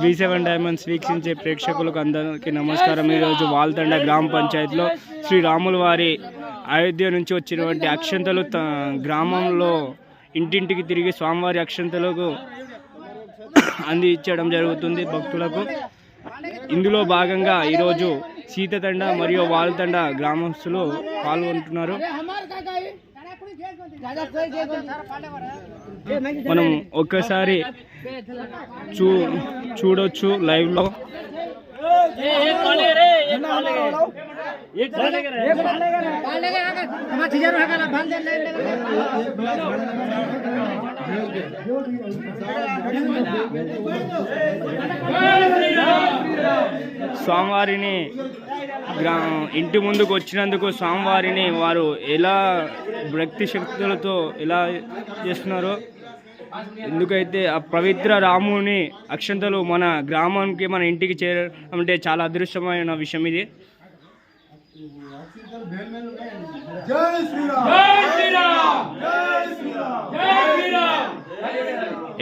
V7 diamonds వీక్షించే ప్రేక్షకులకు అందరికీ నమస్కారం. ఈరోజు వాల్తండ గ్రామ పంచాయతీలో శ్రీ రాముల వారి అయోధ్య నుంచి వచ్చినటువంటి అక్షంతలు గ్రామంలో ఇంటింటికి తిరిగి స్వామివారి అక్షంతలకు అందించడం జరుగుతుంది భక్తులకు. ఇందులో భాగంగా ఈరోజు సీతతండ మరియు వాల్తండ గ్రామస్తులు పాల్గొంటున్నారు. మనం ఒక్కసారి చూడొచ్చు లైవ్ లో. స్వామివారిని ఇంటి ముందుకు వచ్చినందుకు స్వామివారిని వారు ఎలా భక్తి శక్తులతో ఎలా చేస్తున్నారో, ఎందుకైతే ఆ పవిత్ర రాముని అక్షంతలు మన గ్రామానికి మన ఇంటికి చేరడం అంటే చాలా అదృష్టమైన విషయం ఇది.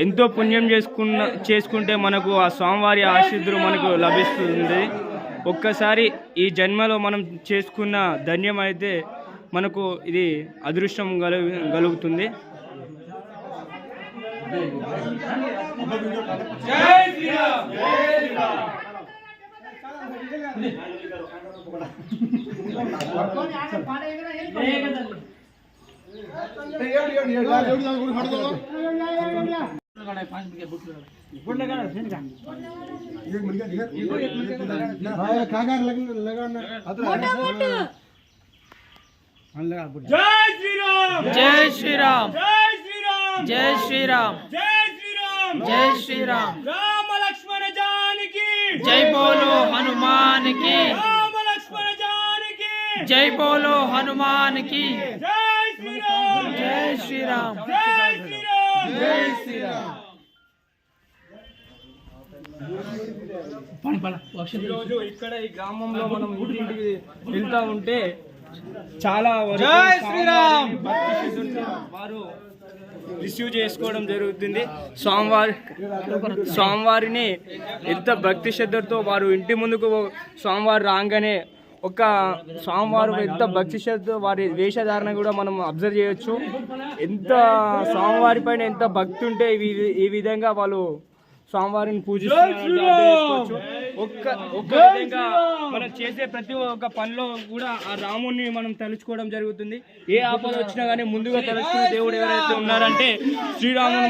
ఎంతో పుణ్యం చేసుకుంటే మనకు ఆ స్వామివారి ఆశీస్సులు మనకు లభిస్తుంది. ఒక్కసారి ఈ జన్మలో మనం చేసుకున్న ధన్యం అయితే మనకు ఇది అదృష్టం కలుగుతుంది. जय श्री राम, जय श्री राम, जय श्री राम, राम लक्ष्मण जानकी जय बोलो हनुमान की, राम लक्ष्मण जानकी जय बोलो हनुमान की, जय श्री राम, जय श्री राम, जय श्री राम, जय श्री राम. ఈరోజు ఇక్కడ ఈ గ్రామంలో మనం ఇంటింటికి వెళ్తా ఉంటే చాలా వారు రిసీవ్ చేసుకోవడం జరుగుతుంది. స్వామివారిని ఎంత భక్తి శ్రద్ధతో వారు ఇంటి ముందుకు స్వామివారు రాగానే ఒక స్వామివారు ఎంత భక్తి శ్రద్ధ వారి వేషధారణ కూడా మనం అబ్జర్వ్ చేయొచ్చు. ఎంత స్వామివారి పైన ఎంత భక్తి ఉంటే ఈ విధంగా వాళ్ళు స్వామివారిని పూజిస్తున్నారు. ఒక్క విధంగా మనం చేసే ప్రతి ఒక్క పనిలో కూడా ఆ రాముడిని మనం తలుచుకోవడం జరుగుతుంది. ఏ ఆపద వచ్చినా కానీ ముందుగా తలుచుకునే దేవుడు ఎవరైతే ఉన్నారంటే శ్రీరాముని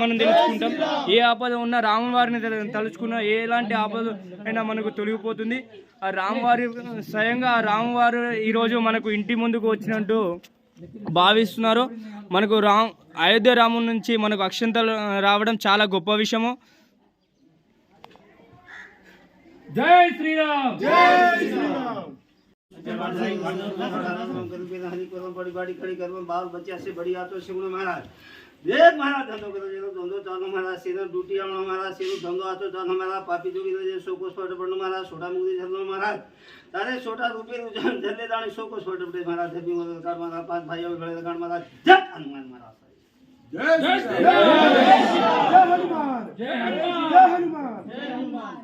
మనం తెలుసుకుంటాం. ఏ ఆపద ఉన్నా రాముని వారిని తలుచుకున్నా ఎలాంటి ఆపద అయినా మనకు తొలగిపోతుంది. ఆ రామువారి స్వయంగా ఆ రామువారు ఈరోజు మనకు ఇంటి ముందుకు వచ్చినట్టు భావిస్తున్నారు. మనకు అయోధ్య రాముడి నుంచి మనకు అక్షంతలు రావడం చాలా గొప్ప విషయము. जय श्री राम, जय श्री राम. बड़ी बाड़ी खड़ी कर बाल बच्चे से बड़ी आतो से महाराज देख महाराज धंधो करो जेनो धंधो चालो महाराज सीनो ड्यूटी आवणो महाराज सीनो धंधो आतो चालो महाराज पापी जोगी जे सो को स्पॉट पड़नो महाराज सोटा मुगदी झरनो महाराज तारे सोटा रूपे झरले दाणी सो को स्पॉट पड़े महाराज धबी मोदल काट महाराज पांच भाइयों बड़े काट महाराज जय हनुमान महाराज. जय श्री राम, जय हनुमान, जय हनुमान, जय हनुमान, जय हनुमान.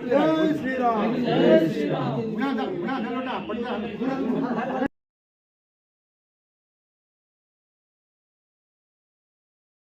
जय श्री राम, जय श्री राम.